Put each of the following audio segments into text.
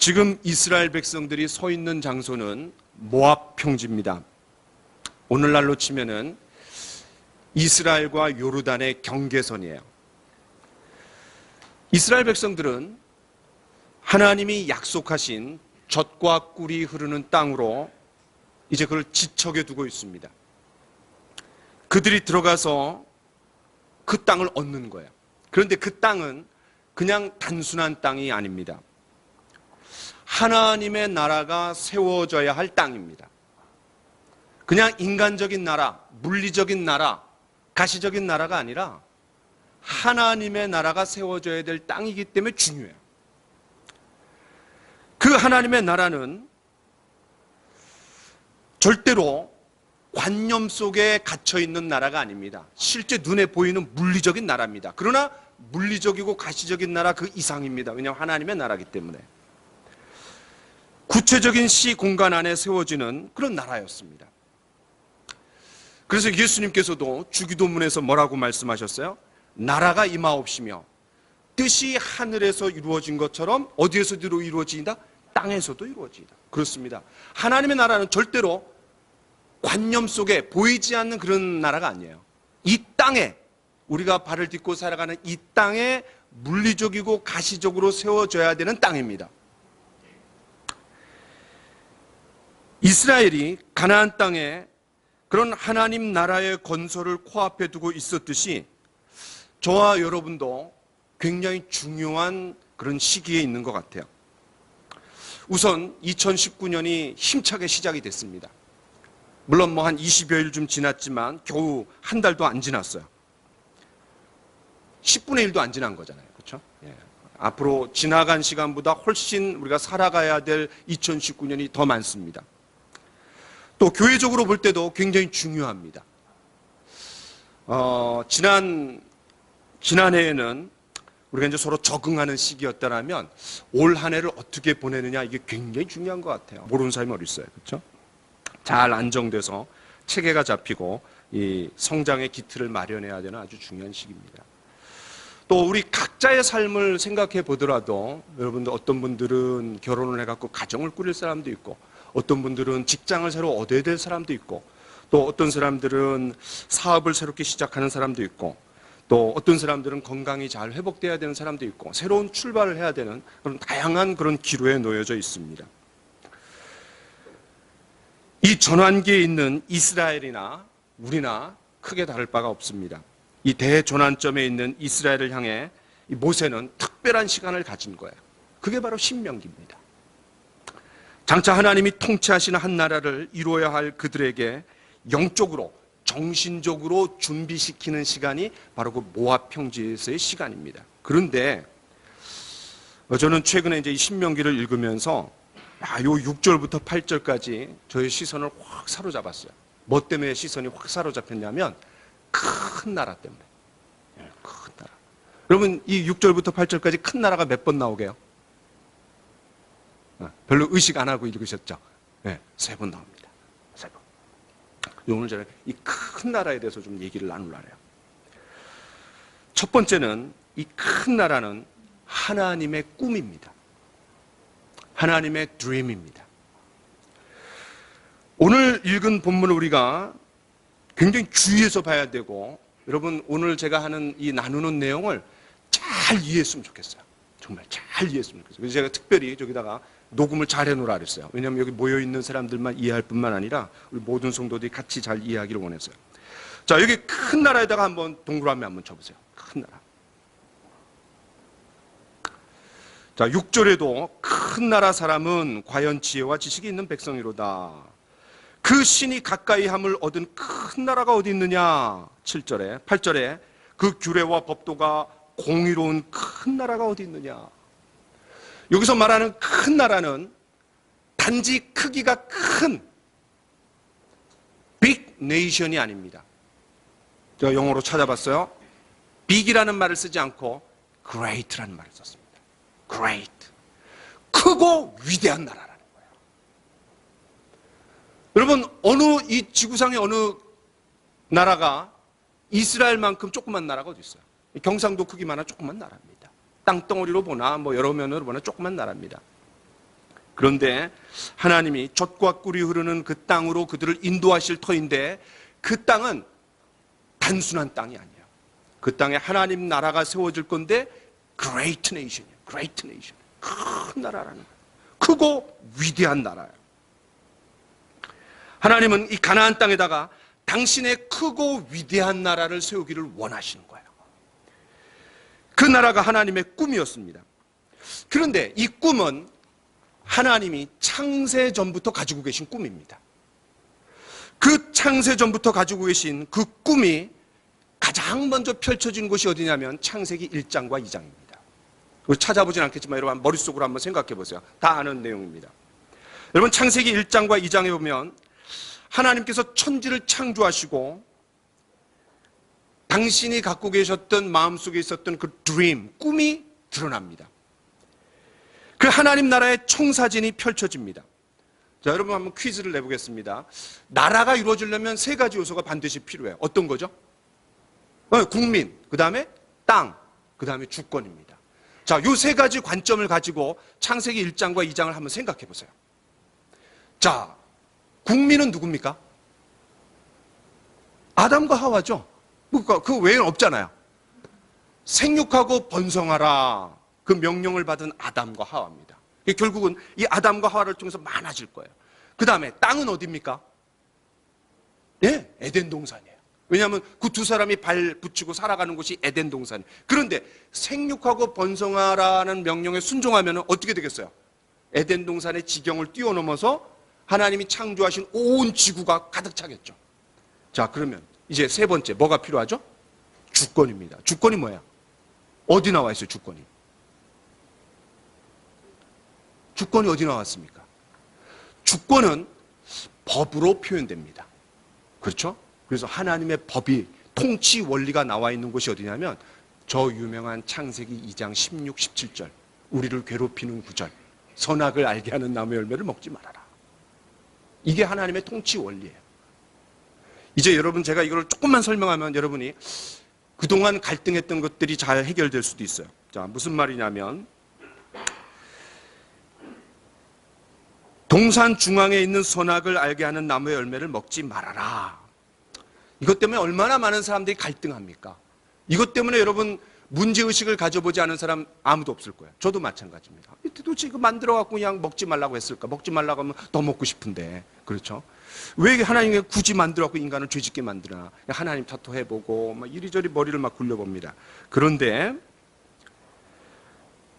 지금 이스라엘 백성들이 서 있는 장소는 모압 평지입니다. 오늘날로 치면은 이스라엘과 요르단의 경계선이에요. 이스라엘 백성들은 하나님이 약속하신 젖과 꿀이 흐르는 땅으로 이제 그걸 지척에 두고 있습니다. 그들이 들어가서 그 땅을 얻는 거예요. 그런데 그 땅은 그냥 단순한 땅이 아닙니다. 하나님의 나라가 세워져야 할 땅입니다. 그냥 인간적인 나라, 물리적인 나라, 가시적인 나라가 아니라 하나님의 나라가 세워져야 될 땅이기 때문에 중요해요. 그 하나님의 나라는 절대로 관념 속에 갇혀 있는 나라가 아닙니다. 실제 눈에 보이는 물리적인 나라입니다. 그러나 물리적이고 가시적인 나라 그 이상입니다. 왜냐하면 하나님의 나라이기 때문에. 구체적인 시 공간 안에 세워지는 그런 나라였습니다. 그래서 예수님께서도 주기도문에서 뭐라고 말씀하셨어요? 나라가 임하옵시며 뜻이 하늘에서 이루어진 것처럼 어디에서도 이루어진다? 땅에서도 이루어진다. 그렇습니다. 하나님의 나라는 절대로 관념 속에 보이지 않는 그런 나라가 아니에요. 이 땅에 우리가 발을 딛고 살아가는 이 땅에 물리적이고 가시적으로 세워져야 되는 땅입니다. 이스라엘이 가나안 땅에 그런 하나님 나라의 건설을 코앞에 두고 있었듯이 저와 여러분도 굉장히 중요한 그런 시기에 있는 것 같아요. 우선 2019년이 힘차게 시작이 됐습니다. 물론 한 20여일 좀 지났지만 겨우 한 달도 안 지났어요. 10분의 1도 안 지난 거잖아요. 그렇죠? 예. 앞으로 지나간 시간보다 훨씬 우리가 살아가야 될 2019년이 더 많습니다. 또 교회적으로 볼 때도 굉장히 중요합니다. 지난해에는 우리가 이제 서로 적응하는 시기였다면 올 한 해를 어떻게 보내느냐 이게 굉장히 중요한 것 같아요. 모르는 사람이 어디 있어요. 그렇죠? 잘 안정돼서 체계가 잡히고 이 성장의 기틀을 마련해야 되는 아주 중요한 시기입니다. 또 우리 각자의 삶을 생각해 보더라도 여러분들 어떤 분들은 결혼을 해갖고 가정을 꾸릴 사람도 있고 어떤 분들은 직장을 새로 얻어야 될 사람도 있고 또 어떤 사람들은 사업을 새롭게 시작하는 사람도 있고 또 어떤 사람들은 건강이 잘 회복돼야 되는 사람도 있고 새로운 출발을 해야 되는 그런 다양한 그런 기로에 놓여져 있습니다. 이 전환기에 있는 이스라엘이나 우리나 크게 다를 바가 없습니다. 이 대전환점에 있는 이스라엘을 향해 이 모세는 특별한 시간을 가진 거예요. 그게 바로 신명기입니다. 장차 하나님이 통치하시는 한 나라를 이루어야 할 그들에게 영적으로 정신적으로 준비시키는 시간이 바로 그 모압 평지에서의 시간입니다. 그런데 저는 최근에 이제 이 신명기를 읽으면서 요 6절부터 8절까지 저의 시선을 확 사로잡았어요. 뭐 때문에 시선이 확 사로잡혔냐면 큰 나라 때문에. 큰 나라. 여러분 이 6절부터 8절까지 큰 나라가 몇 번 나오게요? 별로 의식 안 하고 읽으셨죠? 네, 3번 나옵니다. 3번. 오늘 저는 이 큰 나라에 대해서 좀 얘기를 나누려고 해요. 첫 번째는 이 큰 나라는 하나님의 꿈입니다. 하나님의 드림입니다. 오늘 읽은 본문을 우리가 굉장히 주의해서 봐야 되고 여러분 오늘 제가 하는 이 나누는 내용을 잘 이해했으면 좋겠어요. 정말 잘 이해했으면 좋겠어요. 그래서 제가 특별히 저기다가 녹음을 잘 해놓으라 그랬어요. 왜냐하면 여기 모여있는 사람들만 이해할 뿐만 아니라 우리 모든 성도들이 같이 잘 이해하기를 원했어요. 자, 여기 큰 나라에다가 한번 동그라미 한번 쳐보세요. 큰 나라. 자, 6절에도 큰 나라 사람은 과연 지혜와 지식이 있는 백성이로다. 그 신이 가까이 함을 얻은 큰 나라가 어디 있느냐. 7절에 8절에 그 규례와 법도가 공의로운 큰 나라가 어디 있느냐. 여기서 말하는 큰 나라는 단지 크기가 큰 big nation이 아닙니다. 제가 영어로 찾아봤어요. big이라는 말을 쓰지 않고 great라는 말을 썼습니다. great. 크고 위대한 나라라는 거예요. 여러분 어느 이 지구상의 어느 나라가 이스라엘만큼 조그만 나라가 어디 있어요? 경상도 크기만한 조그만 나라입니다. 땅덩어리로 보나 뭐 여러 면으로 보나 조그만 나라입니다. 그런데 하나님이 젖과 꿀이 흐르는 그 땅으로 그들을 인도하실 터인데 그 땅은 단순한 땅이 아니에요. 그 땅에 하나님 나라가 세워질 건데 Great Nation이에요. Great Nation. 큰 나라라는 거예요. 크고 위대한 나라예요. 하나님은 이 가나안 땅에다가 당신의 크고 위대한 나라를 세우기를 원하시는 거예요. 그 나라가 하나님의 꿈이었습니다. 그런데 이 꿈은 하나님이 창세전부터 가지고 계신 꿈입니다. 그 창세전부터 가지고 계신 그 꿈이 가장 먼저 펼쳐진 곳이 어디냐면 창세기 1장과 2장입니다. 찾아보진 않겠지만 여러분 머릿속으로 한번 생각해 보세요. 다 아는 내용입니다. 여러분 창세기 1장과 2장에 보면 하나님께서 천지를 창조하시고 당신이 갖고 계셨던 마음속에 있었던 그 드림, 꿈이 드러납니다. 그 하나님 나라의 청사진이 펼쳐집니다. 자, 여러분 한번 퀴즈를 내보겠습니다. 나라가 이루어지려면 세 가지 요소가 반드시 필요해요. 어떤 거죠? 국민, 그 다음에 땅, 그 다음에 주권입니다. 자, 요 세 가지 관점을 가지고 창세기 1장과 2장을 한번 생각해 보세요. 자, 국민은 누굽니까? 아담과 하와죠. 그 외에는 없잖아요. 생육하고 번성하라. 그 명령을 받은 아담과 하와입니다. 결국은 이 아담과 하와를 통해서 많아질 거예요. 그 다음에 땅은 어디입니까? 예, 에덴 동산이에요. 왜냐하면 그 두 사람이 발 붙이고 살아가는 곳이 에덴 동산이에요. 그런데 생육하고 번성하라는 명령에 순종하면 어떻게 되겠어요? 에덴 동산의 지경을 뛰어넘어서 하나님이 창조하신 온 지구가 가득 차겠죠. 자, 그러면 이제 세 번째 뭐가 필요하죠? 주권입니다. 주권이 뭐야? 어디 나와 있어요, 주권이? 주권이 어디 나왔습니까? 주권은 법으로 표현됩니다. 그렇죠? 그래서 하나님의 법이 통치 원리가 나와 있는 곳이 어디냐면 저 유명한 창세기 2장 16, 17절 우리를 괴롭히는 구절 선악을 알게 하는 나무 열매를 먹지 말아라. 이게 하나님의 통치 원리예요. 이제 여러분 제가 이걸 조금만 설명하면 여러분이 그동안 갈등했던 것들이 잘 해결될 수도 있어요. 자, 무슨 말이냐면 동산 중앙에 있는 선악을 알게 하는 나무의 열매를 먹지 말아라. 이것 때문에 얼마나 많은 사람들이 갈등합니까? 이것 때문에 여러분 문제의식을 가져보지 않은 사람 아무도 없을 거예요. 저도 마찬가지입니다. 도대체 이거 만들어갖고 그냥 먹지 말라고 했을까? 먹지 말라고 하면 더 먹고 싶은데. 그렇죠? 왜 하나님이 굳이 만들어갖고 인간을 죄짓게 만드나? 하나님 탓도 해보고 막 이리저리 머리를 막 굴려봅니다. 그런데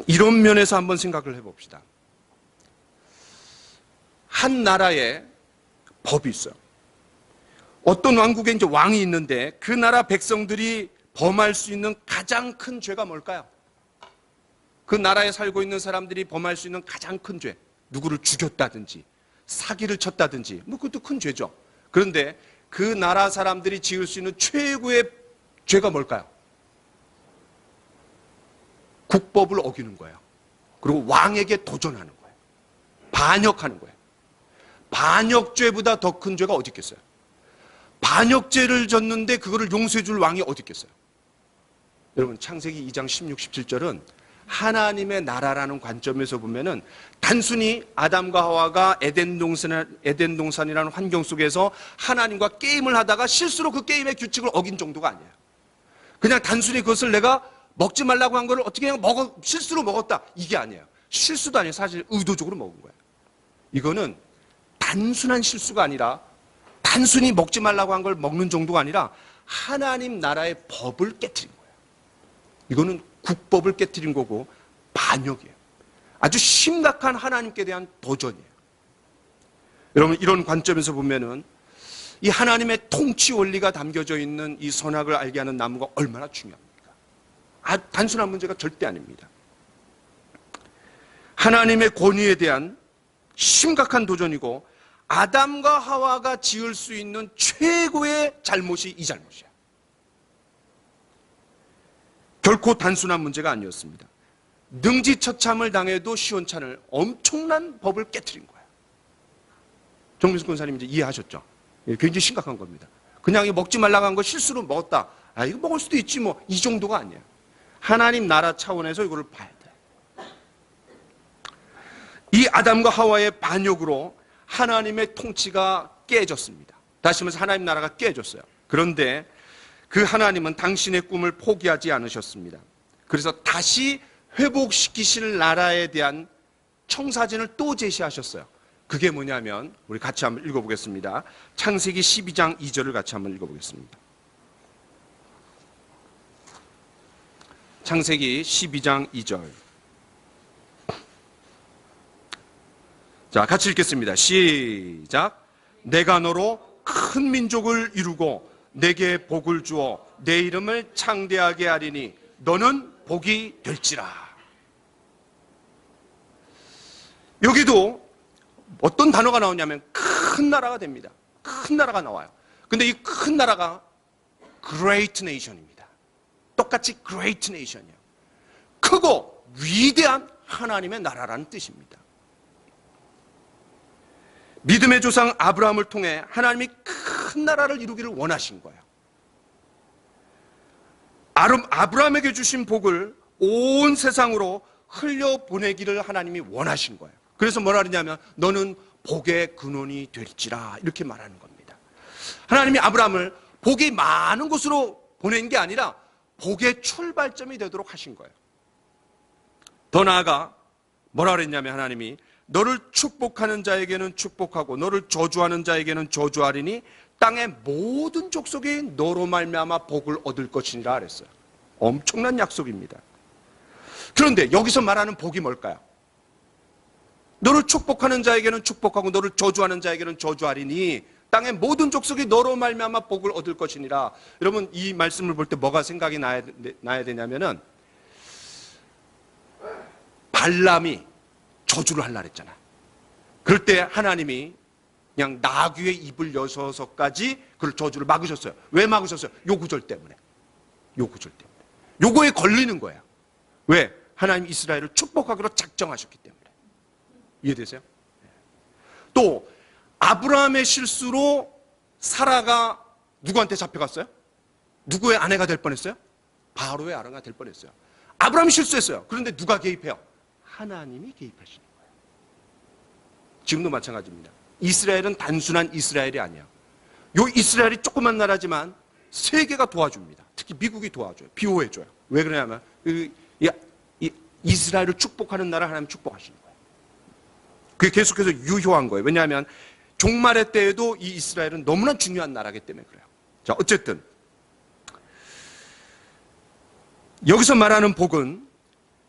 이런 면에서 한번 생각을 해봅시다. 한 나라에 법이 있어요. 어떤 왕국에 이제 왕이 있는데 그 나라 백성들이 범할 수 있는 가장 큰 죄가 뭘까요? 그 나라에 살고 있는 사람들이 범할 수 있는 가장 큰 죄. 누구를 죽였다든지 사기를 쳤다든지 뭐 그것도 큰 죄죠. 그런데 그 나라 사람들이 지을 수 있는 최고의 죄가 뭘까요? 국법을 어기는 거예요. 그리고 왕에게 도전하는 거예요. 반역하는 거예요. 반역죄보다 더 큰 죄가 어디 있겠어요? 반역죄를 졌는데 그거를 용서해 줄 왕이 어디 있겠어요? 여러분 창세기 2장 16, 17절은 하나님의 나라라는 관점에서 보면은 단순히 아담과 하와가 에덴 동산이라는 환경 속에서 하나님과 게임을 하다가 실수로 그 게임의 규칙을 어긴 정도가 아니에요. 그냥 단순히 그것을 내가 먹지 말라고 한 거를 어떻게 그냥 실수로 먹었다. 이게 아니에요. 실수도 아니에요. 사실 의도적으로 먹은 거예요. 이거는 단순한 실수가 아니라 단순히 먹지 말라고 한 걸 먹는 정도가 아니라 하나님 나라의 법을 깨트린 거예요. 이거는 국법을 깨트린 거고 반역이에요. 아주 심각한 하나님께 대한 도전이에요. 여러분 이런 관점에서 보면은 이 하나님의 통치 원리가 담겨져 있는 이 선악을 알게 하는 나무가 얼마나 중요합니까? 단순한 문제가 절대 아닙니다. 하나님의 권위에 대한 심각한 도전이고 아담과 하와가 지을 수 있는 최고의 잘못이 이 잘못이야. 결코 단순한 문제가 아니었습니다. 능지처참을 당해도 시원찮을 엄청난 법을 깨트린 거야. 정민수 권사님 이제 이해하셨죠? 굉장히 심각한 겁니다. 그냥 먹지 말라고 한 거 실수로 먹었다. 이거 먹을 수도 있지 뭐. 이 정도가 아니야. 하나님 나라 차원에서 이거를 봐야 돼. 이 아담과 하와의 반역으로 하나님의 통치가 깨졌습니다. 다시 말해서 하나님 나라가 깨졌어요. 그런데 그 하나님은 당신의 꿈을 포기하지 않으셨습니다. 그래서 다시 회복시키실 나라에 대한 청사진을 또 제시하셨어요. 그게 뭐냐면 우리 같이 한번 읽어보겠습니다. 창세기 12장 2절을 같이 한번 읽어보겠습니다. 창세기 12장 2절. 자, 같이 읽겠습니다. 시작. 내가 너로 큰 민족을 이루고 내게 복을 주어 내 이름을 창대하게 하리니 너는 복이 될지라. 여기도 어떤 단어가 나오냐면 큰 나라가 됩니다. 큰 나라가 나와요. 근데 이 큰 나라가 Great Nation입니다. 똑같이 Great Nation이에요. 크고 위대한 하나님의 나라라는 뜻입니다. 믿음의 조상 아브라함을 통해 하나님이 큰 나라를 이루기를 원하신 거예요. 아브라함에게 주신 복을 온 세상으로 흘려보내기를 하나님이 원하신 거예요. 그래서 뭐라 그러냐면 너는 복의 근원이 될지라 이렇게 말하는 겁니다. 하나님이 아브라함을 복이 많은 곳으로 보낸 게 아니라 복의 출발점이 되도록 하신 거예요. 더 나아가 뭐라 그랬냐면 하나님이 너를 축복하는 자에게는 축복하고 너를 저주하는 자에게는 저주하리니 땅의 모든 족속이 너로 말미암아 복을 얻을 것이니라 그랬어요. 엄청난 약속입니다. 그런데 여기서 말하는 복이 뭘까요? 너를 축복하는 자에게는 축복하고 너를 저주하는 자에게는 저주하리니 땅의 모든 족속이 너로 말미암아 복을 얻을 것이니라. 여러분 이 말씀을 볼 때 뭐가 생각이 나야 되냐면은 발람이 저주를 하려고 했잖아. 그럴 때 하나님이 그냥 나귀의 입을 여셔서까지 그 저주를 막으셨어요. 왜 막으셨어요? 요 구절 때문에. 요 구절 때문에. 요거에 걸리는 거야. 왜? 하나님 이스라엘을 축복하기로 작정하셨기 때문에. 이해되세요? 또 아브라함의 실수로 사라가 누구한테 잡혀갔어요? 누구의 아내가 될 뻔했어요? 바로의 아내가 될 뻔했어요. 아브라함이 실수했어요. 그런데 누가 개입해요? 하나님이 개입하시는 거예요. 지금도 마찬가지입니다. 이스라엘은 단순한 이스라엘이 아니에요. 요 이스라엘이 조그만 나라지만 세계가 도와줍니다. 특히 미국이 도와줘요. 비호해줘요. 왜 그러냐면 이스라엘을 축복하는 나라 하나님 축복하시는 거예요. 그게 계속해서 유효한 거예요. 왜냐하면 종말의 때에도 이 이스라엘은 너무나 중요한 나라이기 때문에 그래요. 자, 어쨌든 여기서 말하는 복은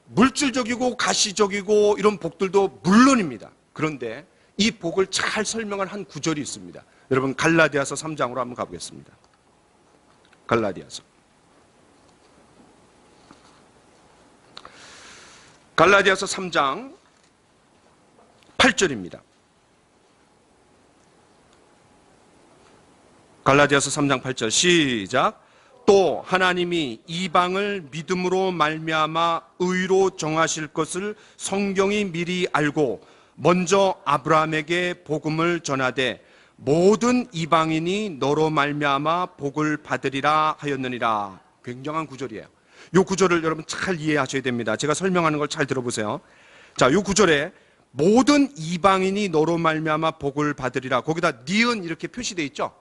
물질적이고 가시적이고 이런 복들도 물론입니다. 그런데 이 복을 잘 설명한 한 구절이 있습니다. 여러분 갈라디아서 3장으로 한번 가보겠습니다. 갈라디아서 3장 8절입니다. 갈라디아서 3장 8절 시작. 또 하나님이 이방을 믿음으로 말미암아 의로 정하실 것을 성경이 미리 알고 먼저 아브라함에게 복음을 전하되 모든 이방인이 너로 말미암아 복을 받으리라 하였느니라. 굉장한 구절이에요. 이 구절을 여러분 잘 이해하셔야 됩니다. 제가 설명하는 걸 잘 들어보세요. 자, 이 구절에 모든 이방인이 너로 말미암아 복을 받으리라. 거기다 니은 이렇게 표시되어 있죠.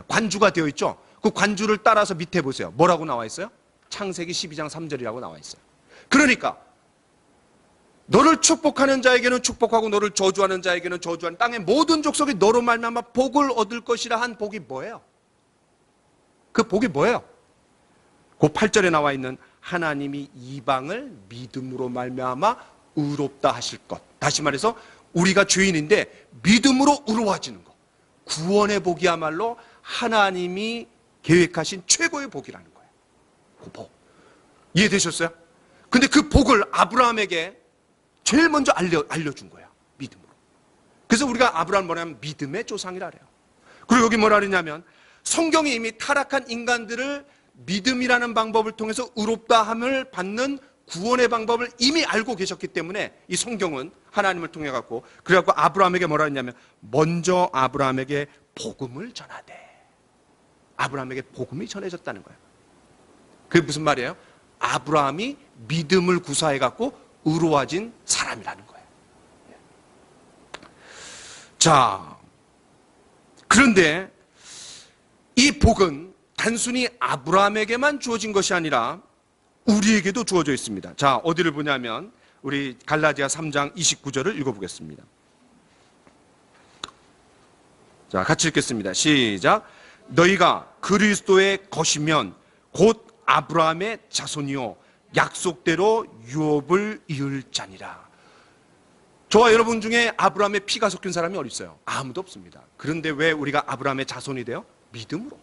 관주가 되어 있죠. 그 관주를 따라서 밑에 보세요. 뭐라고 나와 있어요? 창세기 12장 3절이라고 나와 있어요. 그러니까 너를 축복하는 자에게는 축복하고 너를 저주하는 자에게는 저주하는 땅의 모든 족속이 너로 말미암아 복을 얻을 것이라 한 복이 뭐예요? 그 복이 뭐예요? 그 8절에 나와 있는 하나님이 이방을 믿음으로 말미암아 의롭다 하실 것. 다시 말해서 우리가 죄인인데 믿음으로 의로워지는 것. 구원의 복이야말로 하나님이 계획하신 최고의 복이라는 거예요. 그 복. 이해되셨어요? 근데 그 복을 아브라함에게 제일 먼저 알려준 거야. 믿음으로. 그래서 우리가 아브라함 뭐냐면 믿음의 조상이라 그래요. 그리고 여기 뭐라 그러냐면 성경이 이미 타락한 인간들을 믿음이라는 방법을 통해서 의롭다함을 받는 구원의 방법을 이미 알고 계셨기 때문에 이 성경은 하나님을 통해 갖고 그래갖고 아브라함에게 뭐라 했냐면 먼저 아브라함에게 복음을 전하되 아브라함에게 복음이 전해졌다는 거예요. 그게 무슨 말이에요? 아브라함이 믿음을 구사해 갖고 의로워진 사람이라는 거예요. 자, 그런데 이 복은 단순히 아브라함에게만 주어진 것이 아니라 우리에게도 주어져 있습니다. 자, 어디를 보냐면 우리 갈라디아 3장 29절을 읽어보겠습니다. 자, 같이 읽겠습니다. 시작. 너희가 그리스도의 것이면 곧 아브라함의 자손이요 약속대로 유업을 이을 자니라. 저와 여러분 중에 아브라함의 피가 섞인 사람이 어디 있어요? 아무도 없습니다. 그런데 왜 우리가 아브라함의 자손이 돼요? 믿음으로.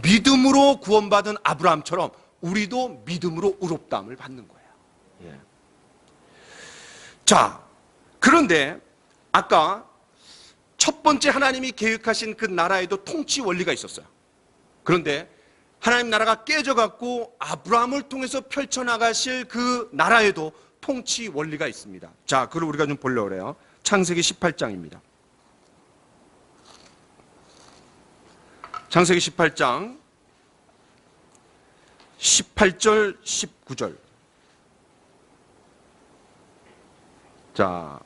믿음으로 구원받은 아브라함처럼 우리도 믿음으로 의롭다함을 받는 거예요. 예. 자, 그런데 아까 첫 번째 하나님이 계획하신 그 나라에도 통치 원리가 있었어요. 그런데 하나님 나라가 깨져갖고 아브라함을 통해서 펼쳐나가실 그 나라에도 통치 원리가 있습니다. 자, 그걸 우리가 좀 보려고 그래요. 창세기 18장입니다. 창세기 18장 18절 19절. 자,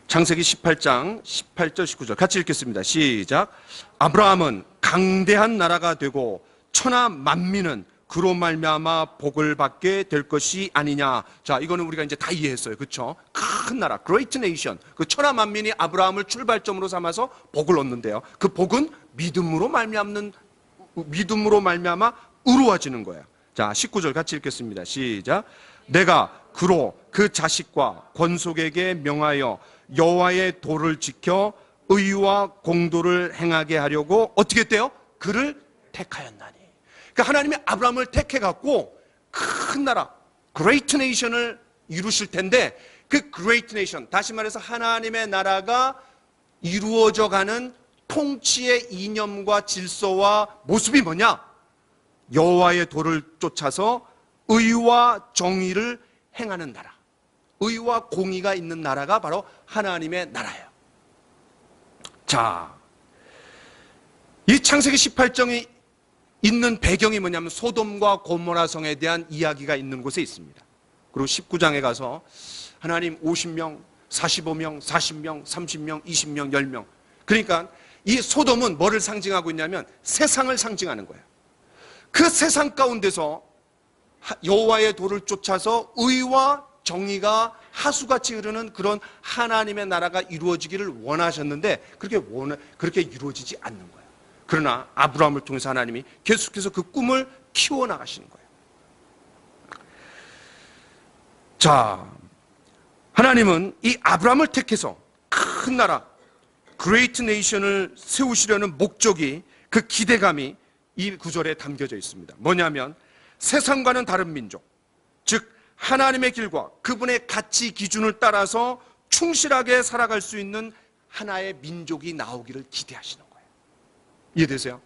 창세기 18장 18절 19절 같이 읽겠습니다. 시작. 아브라함은 강대한 나라가 되고 천하 만민은 그로 말미암아 복을 받게 될 것이 아니냐. 자, 이거는 우리가 이제 다 이해했어요. 그렇죠? 큰 나라, great nation. 그 천하 만민이 아브라함을 출발점으로 삼아서 복을 얻는데요. 그 복은 믿음으로 말미암아 의로워지는 거예요. 자, 19절 같이 읽겠습니다. 시작. 내가 그로 그 자식과 권속에게 명하여 여호와의 도를 지켜 의와 공도를 행하게 하려고 어떻게 했대요? 그를 택하였나니. 그러니까 하나님이 아브라함을 택해갖고 큰 나라, great nation을 이루실 텐데 그 great nation, 다시 말해서 하나님의 나라가 이루어져가는 통치의 이념과 질서와 모습이 뭐냐? 여호와의 도를 쫓아서 의와 정의를 행하는 나라, 의와 공의가 있는 나라가 바로 하나님의 나라예요. 자, 이 창세기 18장이 있는 배경이 뭐냐면 소돔과 고모라 성에 대한 이야기가 있는 곳에 있습니다. 그리고 19장에 가서 하나님 50명, 45명, 40명, 30명, 20명, 10명. 그러니까 이 소돔은 뭐를 상징하고 있냐면 세상을 상징하는 거예요. 그 세상 가운데서 여호와의 도를 쫓아서 의와 정의가 하수같이 흐르는 그런 하나님의 나라가 이루어지기를 원하셨는데 그렇게 이루어지지 않는 거예요. 그러나 아브라함을 통해서 하나님이 계속해서 그 꿈을 키워나가시는 거예요. 자, 하나님은 이 아브라함을 택해서 큰 나라, great nation을 세우시려는 목적이, 그 기대감이 이 구절에 담겨져 있습니다. 뭐냐면 세상과는 다른 민족, 즉 하나님의 길과 그분의 가치 기준을 따라서 충실하게 살아갈 수 있는 하나의 민족이 나오기를 기대하시는 거예요. 이해되세요?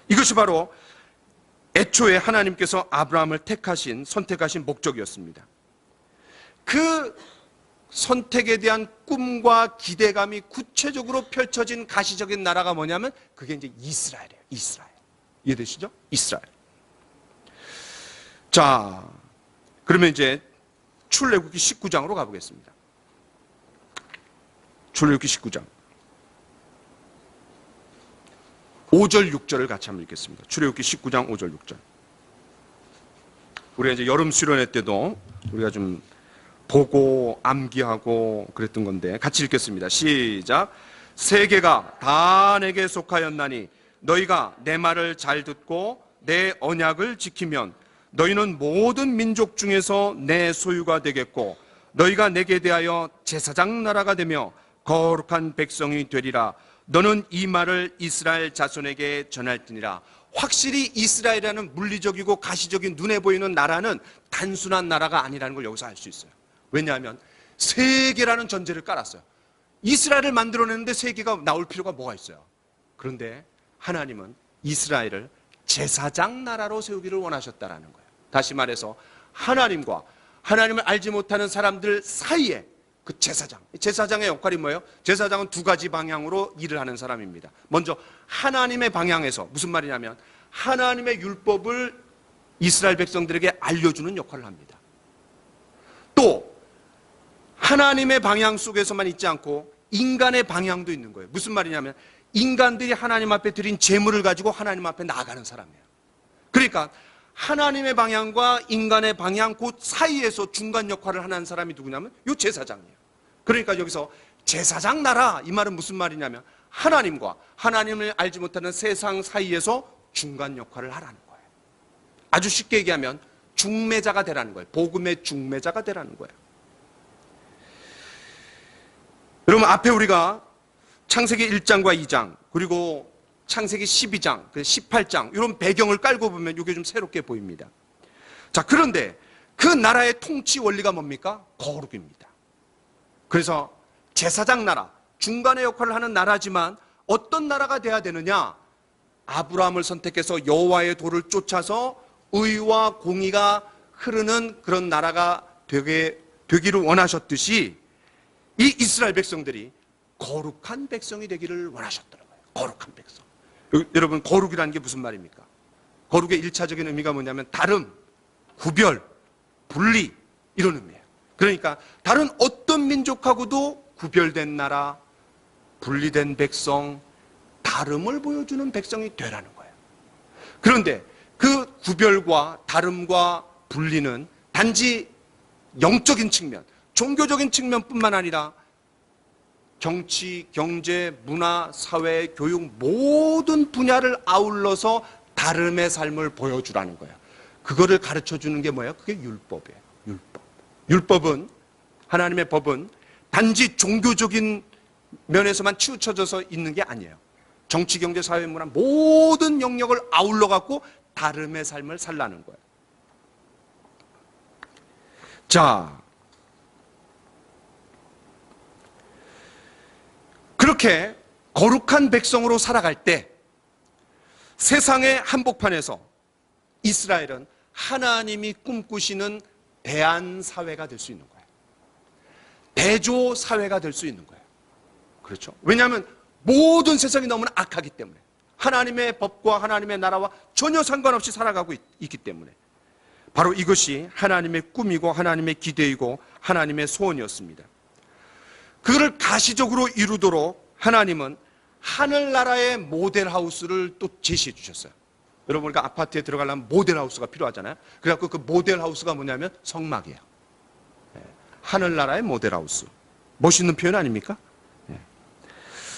이것이 바로 애초에 하나님께서 아브라함을 선택하신 목적이었습니다. 그 선택에 대한 꿈과 기대감이 구체적으로 펼쳐진 가시적인 나라가 뭐냐면 그게 이제 이스라엘이에요. 이스라엘. 이해되시죠? 이스라엘. 자, 그러면 이제 출애굽기 19장으로 가보겠습니다. 출애굽기 19장 5절 6절을 같이 한번 읽겠습니다. 출애굽기 19장 5절 6절. 우리가 이제 여름 수련회 때도 우리가 좀 보고 암기하고 그랬던 건데 같이 읽겠습니다. 시작. 세계가 다 내게 속하였나니 너희가 내 말을 잘 듣고 내 언약을 지키면 너희는 모든 민족 중에서 내 소유가 되겠고 너희가 내게 대하여 제사장 나라가 되며 거룩한 백성이 되리라. 너는 이 말을 이스라엘 자손에게 전할지니라. 확실히 이스라엘이라는 물리적이고 가시적인 눈에 보이는 나라는 단순한 나라가 아니라는 걸 여기서 알 수 있어요. 왜냐하면 세계라는 전제를 깔았어요. 이스라엘을 만들어내는데 세계가 나올 필요가 뭐가 있어요? 그런데 하나님은 이스라엘을 제사장 나라로 세우기를 원하셨다라는 거예요. 다시 말해서 하나님과 하나님을 알지 못하는 사람들 사이에 그 제사장의 역할이 뭐예요? 제사장은 두 가지 방향으로 일을 하는 사람입니다. 먼저 하나님의 방향에서, 무슨 말이냐면 하나님의 율법을 이스라엘 백성들에게 알려주는 역할을 합니다. 또 하나님의 방향 속에서만 있지 않고 인간의 방향도 있는 거예요. 무슨 말이냐면 인간들이 하나님 앞에 드린 재물을 가지고 하나님 앞에 나아가는 사람이에요. 그러니까 하나님의 방향과 인간의 방향 그 사이에서 중간 역할을 하는 사람이 누구냐면 요 제사장이에요. 그러니까 여기서 제사장 나라, 이 말은 무슨 말이냐면 하나님과 하나님을 알지 못하는 세상 사이에서 중간 역할을 하라는 거예요. 아주 쉽게 얘기하면 중매자가 되라는 거예요. 복음의 중매자가 되라는 거예요. 여러분, 앞에 우리가 창세기 1장과 2장 그리고 창세기 12장, 18장 이런 배경을 깔고 보면 이게 좀 새롭게 보입니다. 자, 그런데 그 나라의 통치 원리가 뭡니까? 거룩입니다. 그래서 제사장 나라, 중간의 역할을 하는 나라지만 어떤 나라가 돼야 되느냐? 아브라함을 선택해서 여호와의 도를 쫓아서 의와 공의가 흐르는 그런 나라가 되기를 원하셨듯이 이 이스라엘 백성들이 거룩한 백성이 되기를 원하셨더라고요. 거룩한 백성. 여러분, 거룩이라는 게 무슨 말입니까? 거룩의 1차적인 의미가 뭐냐면 다름, 구별, 분리 이런 의미예요. 그러니까 다른 어떤 민족하고도 구별된 나라, 분리된 백성, 다름을 보여주는 백성이 되라는 거예요. 그런데 그 구별과 다름과 분리는 단지 영적인 측면, 종교적인 측면뿐만 아니라 정치, 경제, 문화, 사회, 교육 모든 분야를 아울러서 다름의 삶을 보여주라는 거예요. 그거를 가르쳐주는 게 뭐예요? 그게 율법이에요. 율법. 율법은, 하나님의 법은 단지 종교적인 면에서만 치우쳐져서 있는 게 아니에요. 정치, 경제, 사회, 문화 모든 영역을 아울러 갖고 다름의 삶을 살라는 거예요. 자, 그렇게 거룩한 백성으로 살아갈 때 세상의 한복판에서 이스라엘은 하나님이 꿈꾸시는 대안사회가 될 수 있는 거예요. 대조사회가 될 수 있는 거예요. 그렇죠? 왜냐하면 모든 세상이 너무나 악하기 때문에 하나님의 법과 하나님의 나라와 전혀 상관없이 살아가고 있기 때문에 바로 이것이 하나님의 꿈이고 하나님의 기대이고 하나님의 소원이었습니다. 그거를 가시적으로 이루도록 하나님은 하늘나라의 모델하우스를 또 제시해 주셨어요. 여러분, 우리가 아파트에 들어가려면 모델하우스가 필요하잖아요. 그래서 그 모델하우스가 뭐냐면 성막이에요. 하늘나라의 모델하우스. 멋있는 표현 아닙니까?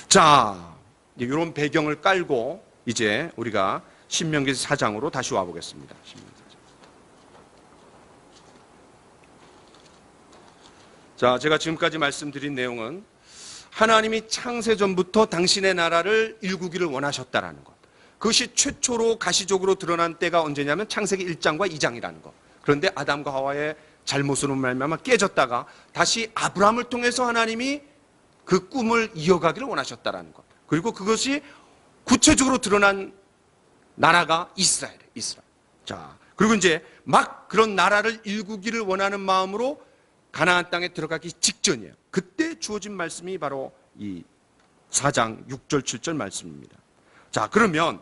자, 이런 배경을 깔고 이제 우리가 신명기 4장으로 다시 와보겠습니다. 자, 제가 지금까지 말씀드린 내용은 하나님이 창세전부터 당신의 나라를 일구기를 원하셨다라는 것. 그것이 최초로 가시적으로 드러난 때가 언제냐면 창세기 1장과 2장이라는 것. 그런데 아담과 하와의 잘못으로 말미암아 깨졌다가 다시 아브라함을 통해서 하나님이 그 꿈을 이어가기를 원하셨다라는 것. 그리고 그것이 구체적으로 드러난 나라가 이스라엘이에요. 이스라엘. 자, 그리고 이제 막 그런 나라를 일구기를 원하는 마음으로 가나안 땅에 들어가기 직전이에요. 그때 주어진 말씀이 바로 이 4장 6절 7절 말씀입니다. 자, 그러면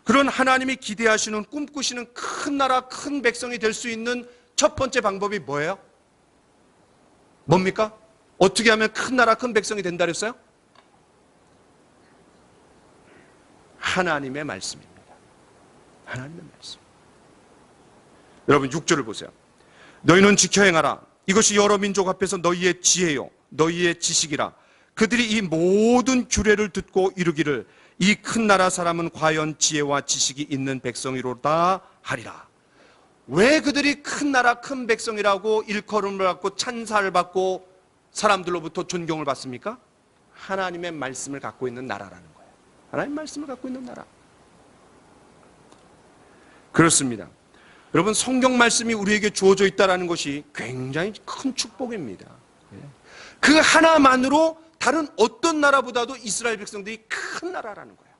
그런 하나님이 기대하시는 꿈꾸시는 큰 나라 큰 백성이 될 수 있는 첫 번째 방법이 뭐예요? 뭡니까? 어떻게 하면 큰 나라 큰 백성이 된다 그랬어요? 하나님의 말씀입니다. 하나님의 말씀. 여러분 6절을 보세요. 너희는 지켜 행하라. 이것이 여러 민족 앞에서 너희의 지혜요 너희의 지식이라. 그들이 이 모든 규례를 듣고 이루기를 이 큰 나라 사람은 과연 지혜와 지식이 있는 백성이로다 하리라. 왜 그들이 큰 나라 큰 백성이라고 일컬음을 받고 찬사를 받고 사람들로부터 존경을 받습니까? 하나님의 말씀을 갖고 있는 나라라는 거예요. 하나님의 말씀을 갖고 있는 나라. 그렇습니다. 여러분, 성경 말씀이 우리에게 주어져 있다는 것이 굉장히 큰 축복입니다. 그 하나만으로 다른 어떤 나라보다도 이스라엘 백성들이 큰 나라라는 거예요.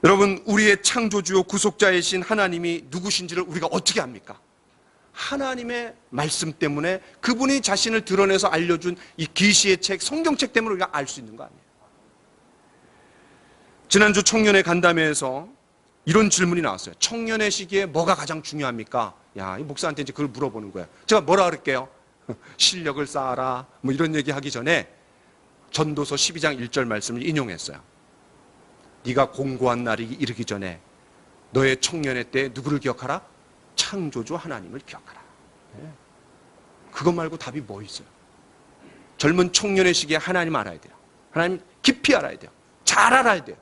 여러분, 우리의 창조주요 구속자이신 하나님이 누구신지를 우리가 어떻게 압니까? 하나님의 말씀 때문에, 그분이 자신을 드러내서 알려준 이 계시의 책, 성경책 때문에 우리가 알 수 있는 거 아니에요. 지난주 청년의 간담회에서 이런 질문이 나왔어요. 청년의 시기에 뭐가 가장 중요합니까? 야, 이 목사한테 이제 그걸 물어보는 거예요. 제가 뭐라 그럴게요? 실력을 쌓아라. 뭐 이런 얘기 하기 전에 전도서 12장 1절 말씀을 인용했어요. 네가 공고한 날이 이르기 전에 너의 청년의 때에 누구를 기억하라? 창조주 하나님을 기억하라. 네. 그것 말고 답이 뭐 있어요? 젊은 청년의 시기에 하나님 알아야 돼요. 하나님 깊이 알아야 돼요. 잘 알아야 돼요.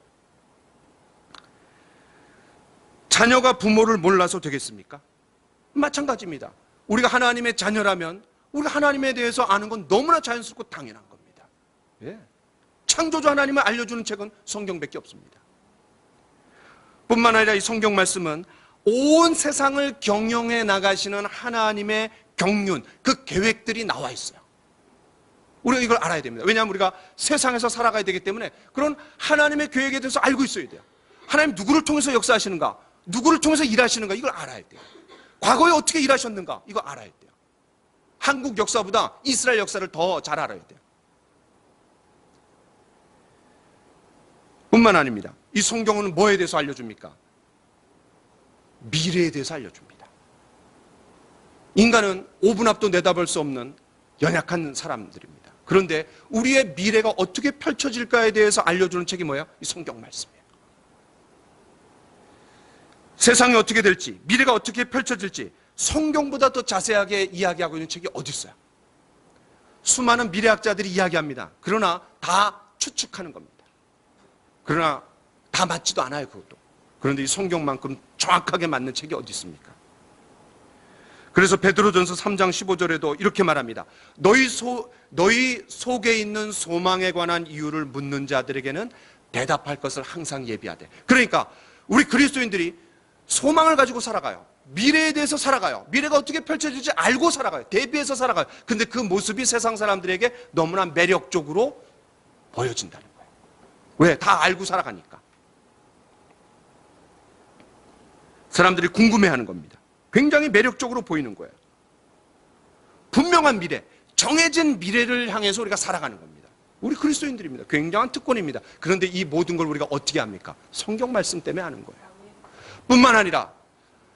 자녀가 부모를 몰라서 되겠습니까? 마찬가지입니다. 우리가 하나님의 자녀라면 우리가 하나님에 대해서 아는 건 너무나 자연스럽고 당연한 겁니다. 예. 창조주 하나님을 알려주는 책은 성경밖에 없습니다. 뿐만 아니라 이 성경 말씀은 온 세상을 경영해 나가시는 하나님의 경륜, 그 계획들이 나와 있어요. 우리가 이걸 알아야 됩니다. 왜냐하면 우리가 세상에서 살아가야 되기 때문에 그런 하나님의 계획에 대해서 알고 있어야 돼요. 하나님 누구를 통해서 역사하시는가? 누구를 통해서 일하시는가? 이걸 알아야 돼요. 과거에 어떻게 일하셨는가? 이거 알아야 돼요. 한국 역사보다 이스라엘 역사를 더 잘 알아야 돼요. 뿐만 아닙니다. 이 성경은 뭐에 대해서 알려줍니까? 미래에 대해서 알려줍니다. 인간은 5분 앞도 내다볼 수 없는 연약한 사람들입니다. 그런데 우리의 미래가 어떻게 펼쳐질까에 대해서 알려주는 책이 뭐예요? 이 성경 말씀이에요. 세상이 어떻게 될지, 미래가 어떻게 펼쳐질지 성경보다 더 자세하게 이야기하고 있는 책이 어디 있어요? 수많은 미래학자들이 이야기합니다. 그러나 다 추측하는 겁니다. 그러나 다 맞지도 않아요, 그것도. 그런데 이 성경만큼 정확하게 맞는 책이 어디 있습니까? 그래서 베드로전서 3장 15절에도 이렇게 말합니다. 너희 속에 있는 소망에 관한 이유를 묻는 자들에게는 대답할 것을 항상 예비하되. 그러니까 우리 그리스도인들이 소망을 가지고 살아가요. 미래에 대해서 살아가요. 미래가 어떻게 펼쳐질지 알고 살아가요. 대비해서 살아가요. 근데 그 모습이 세상 사람들에게 너무나 매력적으로 보여진다는 거예요. 왜? 다 알고 살아가니까. 사람들이 궁금해하는 겁니다. 굉장히 매력적으로 보이는 거예요. 분명한 미래, 정해진 미래를 향해서 우리가 살아가는 겁니다. 우리 그리스도인들입니다. 굉장한 특권입니다. 그런데 이 모든 걸 우리가 어떻게 합니까? 성경 말씀 때문에 아는 거예요. 뿐만 아니라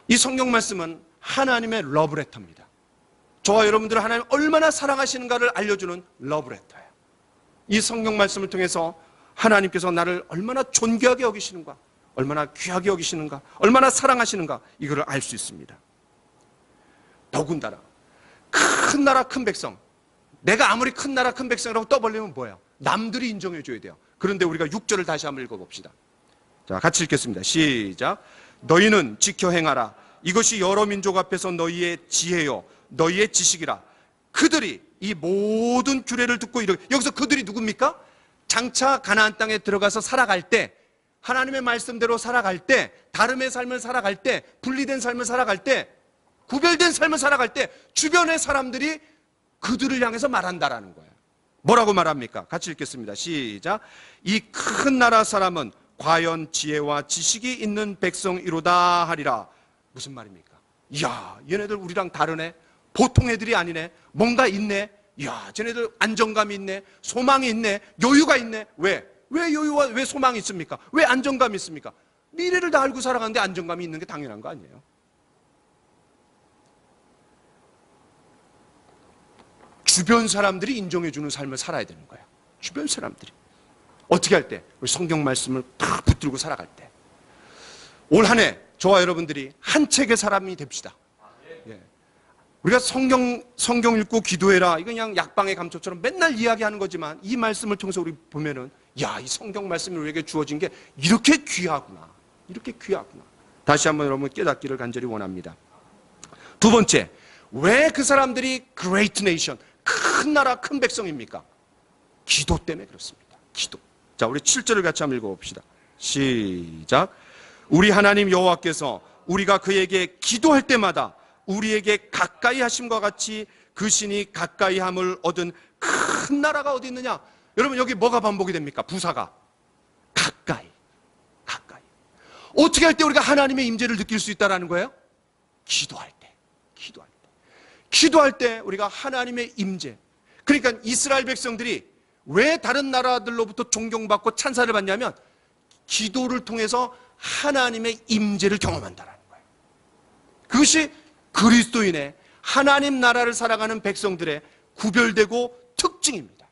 이 성경 말씀은 하나님의 러브레터입니다. 저와 여러분들은 하나님 얼마나 사랑하시는가를 알려주는 러브레터예요. 이 성경 말씀을 통해서 하나님께서 나를 얼마나 존귀하게 여기시는가, 얼마나 귀하게 여기시는가, 얼마나 사랑하시는가, 이거를 알 수 있습니다. 더군다나 큰 나라 큰 백성, 내가 아무리 큰 나라 큰 백성이라고 떠벌리면 뭐예요? 남들이 인정해 줘야 돼요. 그런데 우리가 6절을 다시 한번 읽어봅시다. 자, 같이 읽겠습니다. 시작. 너희는 지켜 행하라. 이것이 여러 민족 앞에서 너희의 지혜요 너희의 지식이라. 그들이 이 모든 규례를 듣고 여기서 그들이 누굽니까? 장차 가나안 땅에 들어가서 살아갈 때, 하나님의 말씀대로 살아갈 때, 다름의 삶을 살아갈 때, 분리된 삶을 살아갈 때, 구별된 삶을 살아갈 때 주변의 사람들이 그들을 향해서 말한다라는 거예요. 뭐라고 말합니까? 같이 읽겠습니다. 시작. 이 큰 나라 사람은 과연 지혜와 지식이 있는 백성이로다 하리라. 무슨 말입니까? 이야, 얘네들 우리랑 다르네. 보통 애들이 아니네. 뭔가 있네. 이야, 쟤네들 안정감이 있네. 소망이 있네. 여유가 있네. 왜 여유와 왜 소망이 있습니까? 왜 안정감이 있습니까? 미래를 다 알고 살아가는데 안정감이 있는 게 당연한 거 아니에요? 주변 사람들이 인정해주는 삶을 살아야 되는 거예요. 주변 사람들이. 어떻게 할 때? 우리 성경 말씀을 탁 붙들고 살아갈 때. 올 한 해 저와 여러분들이 한 책의 사람이 됩시다. 예. 우리가 성경 읽고 기도해라. 이건 그냥 약방의 감초처럼 맨날 이야기하는 거지만 이 말씀을 통해서 우리 보면은 야, 이 성경 말씀이 우리에게 주어진 게 이렇게 귀하구나. 이렇게 귀하구나. 다시 한번 여러분 깨닫기를 간절히 원합니다. 두 번째, 왜 그 사람들이 great nation, 큰 나라, 큰 백성입니까? 기도 때문에 그렇습니다. 기도. 자, 우리 7절을 같이 한번 읽어봅시다. 시작. 우리 하나님 여호와께서 우리가 그에게 기도할 때마다 우리에게 가까이 하심과 같이 그 신이 가까이 함을 얻은 큰 나라가 어디 있느냐? 여러분, 여기 뭐가 반복이 됩니까? 부사가 가까이. 어떻게 할 때 우리가 하나님의 임재를 느낄 수 있다는 거예요? 기도할 때. 기도할 때 우리가 하나님의 임재. 그러니까 이스라엘 백성들이 왜 다른 나라들로부터 존경받고 찬사를 받냐면 기도를 통해서 하나님의 임재를 경험한다는 거예요. 그것이 그리스도인의 하나님 나라를 살아가는 백성들의 구별되고 특징입니다.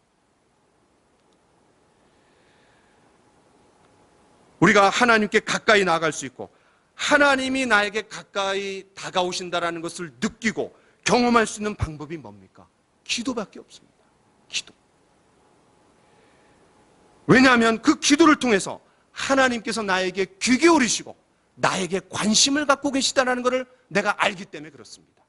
우리가 하나님께 가까이 나아갈 수 있고 하나님이 나에게 가까이 다가오신다는 것을 느끼고 경험할 수 있는 방법이 뭡니까? 기도밖에 없습니다. 기도. 왜냐하면 그 기도를 통해서 하나님께서 나에게 귀 기울이시고 나에게 관심을 갖고 계시다는 것을 내가 알기 때문에 그렇습니다.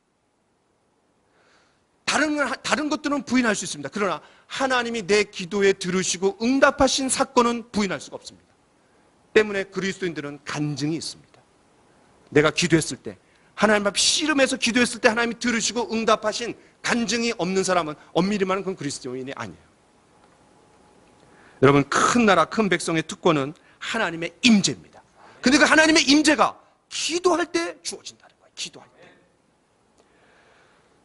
다른 것들은 부인할 수 있습니다. 그러나 하나님이 내 기도에 들으시고 응답하신 사건은 부인할 수가 없습니다. 때문에 그리스도인들은 간증이 있습니다. 내가 기도했을 때, 하나님 앞에 씨름해서 기도했을 때 하나님이 들으시고 응답하신 간증이 없는 사람은 엄밀히 말하면 그건 그리스도인이 아니에요. 여러분, 큰 나라, 큰 백성의 특권은 하나님의 임재입니다. 근데 그 하나님의 임재가 기도할 때 주어진다는 거예요. 기도할 때.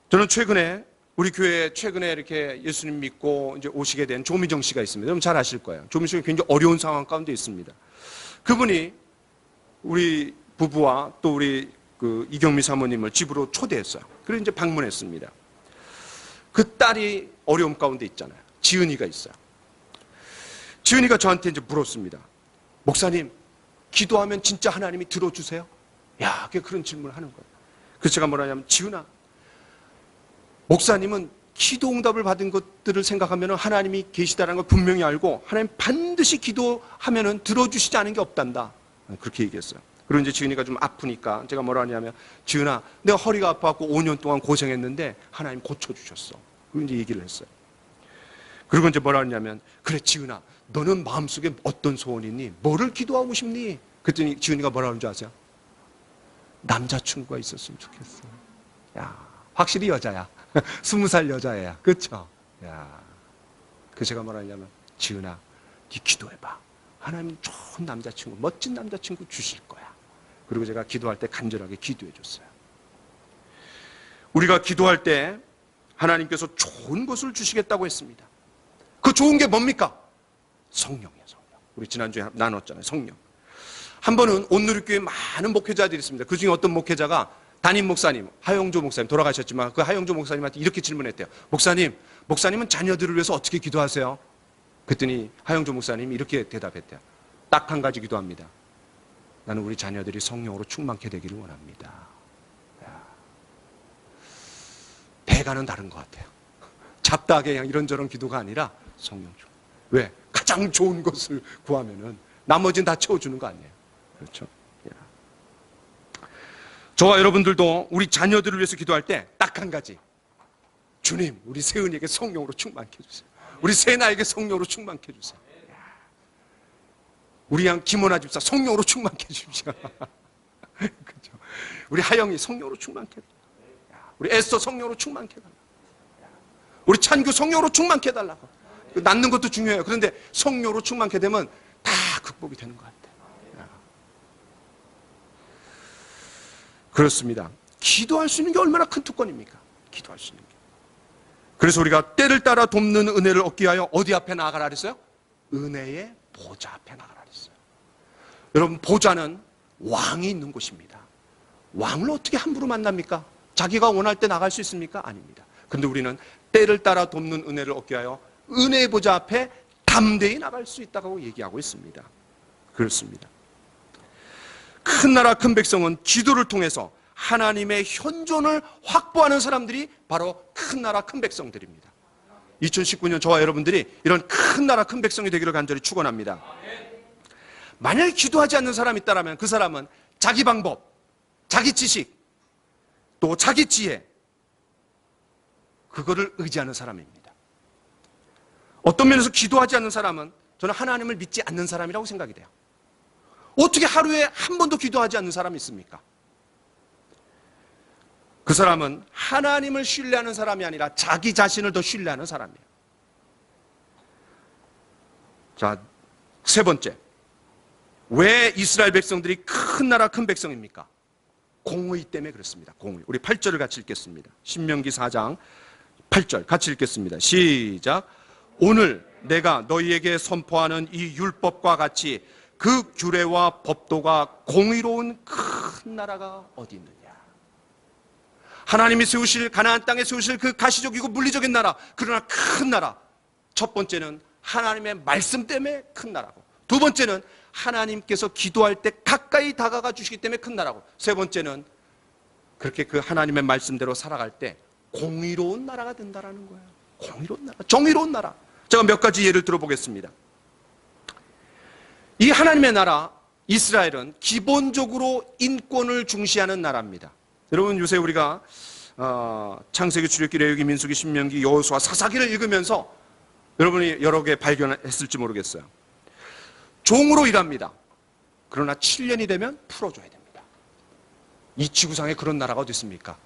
저는 우리 교회에 최근에 이렇게 예수님 믿고 이제 오시게 된 조미정 씨가 있습니다. 여러분 잘 아실 거예요. 조미정 씨가 굉장히 어려운 상황 가운데 있습니다. 그분이 우리 부부와 또 우리 이경미 사모님을 집으로 초대했어요. 그래서 이제 방문했습니다. 그 딸이 어려움 가운데 있잖아요. 지은이가 있어요. 지은이가 저한테 이제 물었습니다. 목사님, 기도하면 진짜 하나님이 들어주세요? 야, 그런 질문을 하는 거예요. 그래서 제가 뭐라 하냐면, 지은아, 목사님은 기도 응답을 받은 것들을 생각하면 하나님이 계시다는 걸 분명히 알고 하나님 반드시 기도하면 들어주시지 않은 게 없단다. 그렇게 얘기했어요. 그리고 이제 지은이가 좀 아프니까 제가 뭐라 하냐면, 지은아, 내가 허리가 아파갖고 5년 동안 고생했는데 하나님 고쳐주셨어. 그리고 이제 얘기를 했어요. 그리고 이제 뭐라 하냐면, 그래 지은아, 너는 마음속에 어떤 소원이 있니? 뭐를 기도하고 싶니? 그랬더니 지은이가 뭐라 하는 줄 아세요? 남자친구가 있었으면 좋겠어. 야, 확실히 여자야. 20살 여자애야. 그렇죠? 야, 그 제가 뭐라 하냐면, 지은아, 네 기도해봐. 하나님 좋은 남자친구, 멋진 남자친구 주실 거야. 그리고 제가 기도할 때 간절하게 기도해 줬어요. 우리가 기도할 때 하나님께서 좋은 것을 주시겠다고 했습니다. 그 좋은 게 뭡니까? 성령이에요, 성령. 우리 지난주에 나눴잖아요, 성령. 한 번은 온누리교회 많은 목회자들이 있습니다. 그 중에 어떤 목회자가 담임 목사님, 하영조 목사님 돌아가셨지만 그 하영조 목사님한테 이렇게 질문했대요. 목사님은 자녀들을 위해서 어떻게 기도하세요? 그랬더니 하영조 목사님이 이렇게 대답했대요. 딱 한 가지 기도합니다. 나는 우리 자녀들이 성령으로 충만케 되기를 원합니다. 배가는 다른 것 같아요. 잡다하게 그냥 이런저런 기도가 아니라 성령 중. 왜? 가장 좋은 것을 구하면은 나머지는 다 채워주는 거 아니에요. 그렇죠? 저와 여러분들도 우리 자녀들을 위해서 기도할 때 딱 한 가지. 주님, 우리 세은이에게 성령으로 충만케 해주세요. 우리 세나에게 성령으로 충만케 해주세요. 우리 김원아 집사 성령으로 충만케 해주십시오. 그렇죠? 우리 하영이 성령으로 충만케 해달라고. 우리 에스터 성령으로 충만케 해달라고. 우리 찬규 성령으로 충만케 해달라고. 낳는 것도 중요해요. 그런데 성령으로 충만케 되면 다 극복이 되는 것 같아요. 그렇습니다. 기도할 수 있는 게 얼마나 큰 특권입니까? 기도할 수 있는 게. 그래서 우리가 때를 따라 돕는 은혜를 얻기 위하여 어디 앞에 나아가라 그랬어요? 은혜의 보좌 앞에 나가라 그랬어요. 여러분, 보좌는 왕이 있는 곳입니다. 왕을 어떻게 함부로 만납니까? 자기가 원할 때 나갈 수 있습니까? 아닙니다. 그런데 우리는 때를 따라 돕는 은혜를 얻기 위하여 은혜의 보좌 앞에 담대히 나갈 수 있다고 얘기하고 있습니다. 그렇습니다. 큰 나라 큰 백성은 기도를 통해서 하나님의 현존을 확보하는 사람들이 바로 큰 나라 큰 백성들입니다. 2019년 저와 여러분들이 이런 큰 나라 큰 백성이 되기를 간절히 축원합니다. 만약에 기도하지 않는 사람이 있다면 그 사람은 자기 방법, 자기 지식, 또 자기 지혜, 그거를 의지하는 사람입니다. 어떤 면에서 기도하지 않는 사람은 저는 하나님을 믿지 않는 사람이라고 생각이 돼요. 어떻게 하루에 한 번도 기도하지 않는 사람이 있습니까? 그 사람은 하나님을 신뢰하는 사람이 아니라 자기 자신을 더 신뢰하는 사람이에요. 자, 세 번째. 왜 이스라엘 백성들이 큰 나라 큰 백성입니까? 공의 때문에 그렇습니다. 공의. 우리 8절을 같이 읽겠습니다. 신명기 4장 8절 같이 읽겠습니다. 시작. 오늘 내가 너희에게 선포하는 이 율법과 같이 그 규례와 법도가 공의로운 큰 나라가 어디 있느냐. 하나님이 세우실, 가나안 땅에 세우실 그 가시적이고 물리적인 나라, 그러나 큰 나라. 첫 번째는 하나님의 말씀 때문에 큰 나라고, 두 번째는 하나님께서 기도할 때 가까이 다가가 주시기 때문에 큰 나라고, 세 번째는 그렇게 그 하나님의 말씀대로 살아갈 때 공의로운 나라가 된다라는 거예요. 공의로운 나라, 정의로운 나라. 제가 몇 가지 예를 들어보겠습니다. 이 하나님의 나라 이스라엘은 기본적으로 인권을 중시하는 나라입니다. 여러분, 요새 우리가 창세기, 출애굽기, 레위기, 민수기, 신명기, 여호수아, 사사기를 읽으면서 여러분이 여러 개 발견했을지 모르겠어요. 종으로 일합니다. 그러나 7년이 되면 풀어줘야 됩니다. 이 지구상에 그런 나라가 어디 있습니까?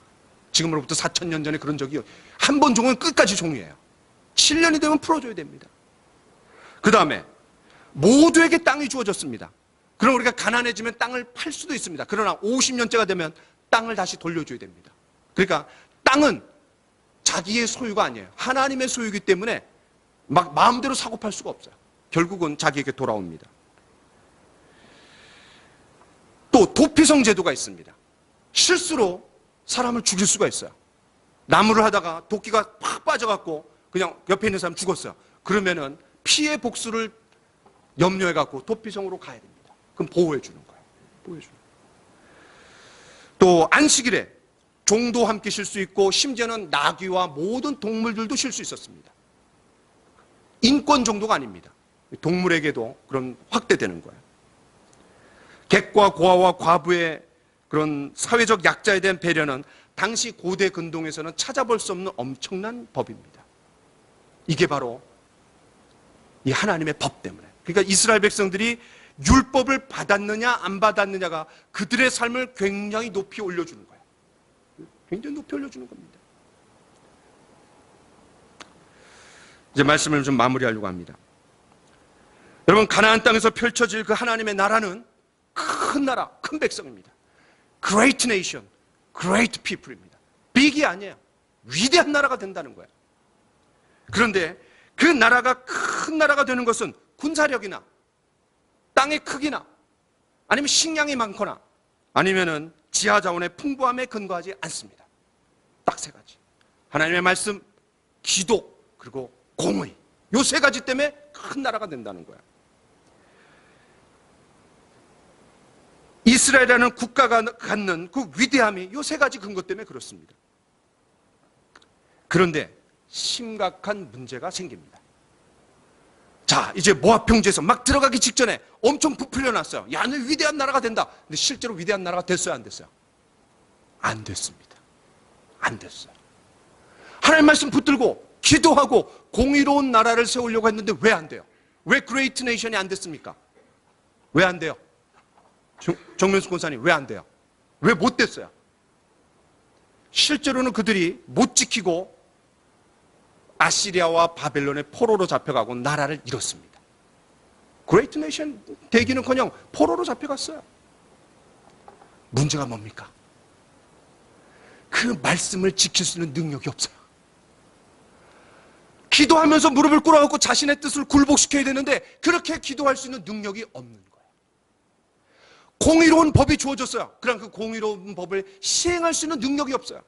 지금으로부터 4,000년 전에 그런 적이, 한 번 종은 끝까지 종이에요. 7년이 되면 풀어줘야 됩니다. 그 다음에 모두에게 땅이 주어졌습니다. 그럼 우리가 가난해지면 땅을 팔 수도 있습니다. 그러나 50년째가 되면 땅을 다시 돌려줘야 됩니다. 그러니까 땅은 자기의 소유가 아니에요. 하나님의 소유이기 때문에 막 마음대로 사고 팔 수가 없어요. 결국은 자기에게 돌아옵니다. 또 도피성 제도가 있습니다. 실수로 사람을 죽일 수가 있어요. 나무를 하다가 도끼가 팍 빠져갖고 그냥 옆에 있는 사람 죽었어요. 그러면은 피해 복수를 염려해갖고 도피성으로 가야 됩니다. 그럼 보호해주는 거예요. 보호해주는 거예요. 또 안식일에 종도 함께 쉴 수 있고, 심지어는 나귀와 모든 동물들도 쉴 수 있었습니다. 인권 정도가 아닙니다. 동물에게도 그런 확대되는 거예요. 객과 고아와 과부의 그런 사회적 약자에 대한 배려는 당시 고대 근동에서는 찾아볼 수 없는 엄청난 법입니다. 이게 바로 이 하나님의 법 때문에. 그러니까 이스라엘 백성들이 율법을 받았느냐 안 받았느냐가 그들의 삶을 굉장히 높이 올려주는 거예요. 굉장히 높이 올려주는 겁니다. 이제 말씀을 좀 마무리하려고 합니다. 여러분, 가나안 땅에서 펼쳐질 그 하나님의 나라는 큰 나라, 큰 백성입니다. Great nation, great people입니다. 빅이 아니에요. 위대한 나라가 된다는 거예요. 그런데 그 나라가 큰 나라가 되는 것은 군사력이나 땅의 크기나 아니면 식량이 많거나 아니면은 지하 자원의 풍부함에 근거하지 않습니다. 딱 세 가지. 하나님의 말씀, 기도, 그리고 공의. 요 세 가지 때문에 큰 나라가 된다는 거예요. 이스라엘이라는 국가가 갖는 그 위대함이 요 세 가지 근거 때문에 그렇습니다. 그런데 심각한 문제가 생깁니다. 자, 이제 모압 평지에서 막 들어가기 직전에 엄청 부풀려 놨어요. 야, 너 위대한 나라가 된다. 근데 실제로 위대한 나라가 됐어요, 안 됐어요? 안 됐습니다. 안 됐어요. 하나님 말씀 붙들고 기도하고 공의로운 나라를 세우려고 했는데 왜 안 돼요? 왜 그레이트 네이션이 안 됐습니까? 왜 안 돼요? 정면수 권사님, 왜 안 돼요? 왜 못 됐어요? 실제로는 그들이 못 지키고 아시리아와 바벨론의 포로로 잡혀가고 나라를 잃었습니다. 그레이트 네이션 되기는커녕 포로로 잡혀갔어요. 문제가 뭡니까? 그 말씀을 지킬 수 있는 능력이 없어요. 기도하면서 무릎을 꿇어갖고 자신의 뜻을 굴복시켜야 되는데 그렇게 기도할 수 있는 능력이 없는 거예요. 공의로운 법이 주어졌어요. 그럼 그 공의로운 법을 시행할 수 있는 능력이 없어요.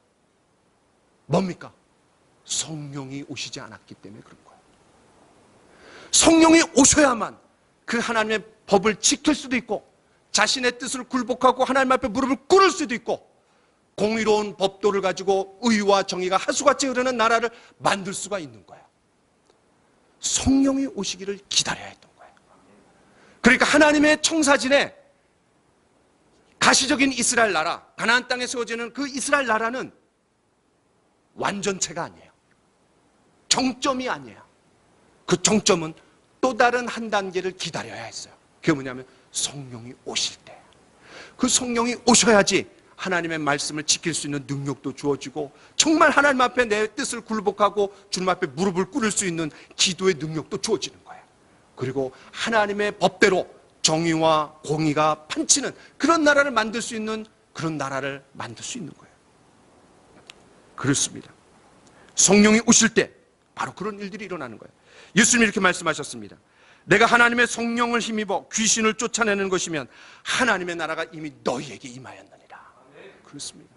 뭡니까? 성령이 오시지 않았기 때문에 그런 거예요. 성령이 오셔야만 그 하나님의 법을 지킬 수도 있고 자신의 뜻을 굴복하고 하나님 앞에 무릎을 꿇을 수도 있고 공의로운 법도를 가지고 의와 정의가 하수같이 흐르는 나라를 만들 수가 있는 거예요. 성령이 오시기를 기다려야 했던 거예요. 그러니까 하나님의 청사진에 가시적인 이스라엘 나라, 가나안 땅에 세워지는 그 이스라엘 나라는 완전체가 아니에요. 정점이 아니에요. 그 정점은 또 다른 한 단계를 기다려야 했어요. 그게 뭐냐면 성령이 오실 때. 그 성령이 오셔야지 하나님의 말씀을 지킬 수 있는 능력도 주어지고 정말 하나님 앞에 내 뜻을 굴복하고 주님 앞에 무릎을 꿇을 수 있는 기도의 능력도 주어지는 거예요. 그리고 하나님의 법대로 정의와 공의가 판치는 그런 나라를 만들 수 있는 그런 나라를 만들 수 있는 거예요. 그렇습니다. 성령이 오실 때 바로 그런 일들이 일어나는 거예요. 예수님이 이렇게 말씀하셨습니다. 내가 하나님의 성령을 힘입어 귀신을 쫓아내는 것이면 하나님의 나라가 이미 너희에게 임하였느니라. 그렇습니다.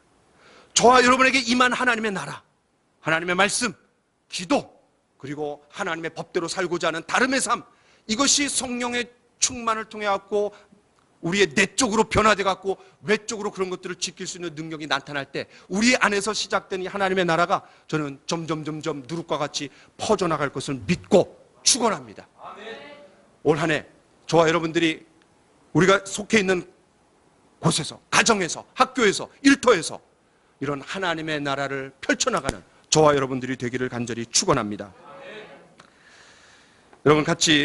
저와 여러분에게 임한 하나님의 나라, 하나님의 말씀, 기도, 그리고 하나님의 법대로 살고자 하는 다름의 삶, 이것이 성령의 충만을 통해 갖고 우리의 내적으로 변화돼 갖고 외적으로 그런 것들을 지킬 수 있는 능력이 나타날 때 우리 안에서 시작된 이 하나님의 나라가 저는 점점 누룩과 같이 퍼져나갈 것을 믿고 축원합니다. 올 한 해 저와 여러분들이 우리가 속해 있는 곳에서, 가정에서, 학교에서, 일터에서 이런 하나님의 나라를 펼쳐나가는 저와 여러분들이 되기를 간절히 축원합니다. 여러분 같이